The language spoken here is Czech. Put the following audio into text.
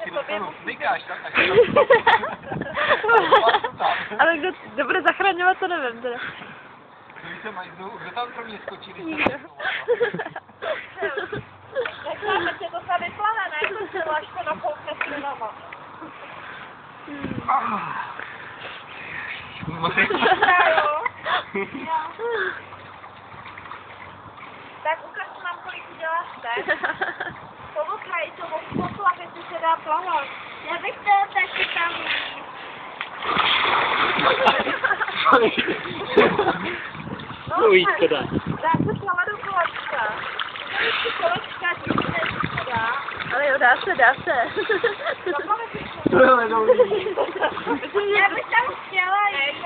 Ty dostanu smikáš, tak? Ale kdo bude zachraňovat, to nevím teda. Kdo tam pro mě skočí, když Nikdo. Řekláme, že to se vyplane, ne? To se láško na poutne s jinama. Tak ukaž nám, kolik uděláš teď. Povokají to od poplav, jestli se dá plavat. Já bych to taky tam. No víc to dá. Dá se plavat do kolečka. Kolečka, když se dá. Ale jo, dá se. Zaplave si To je ledový. Já bych tam chtěla jít.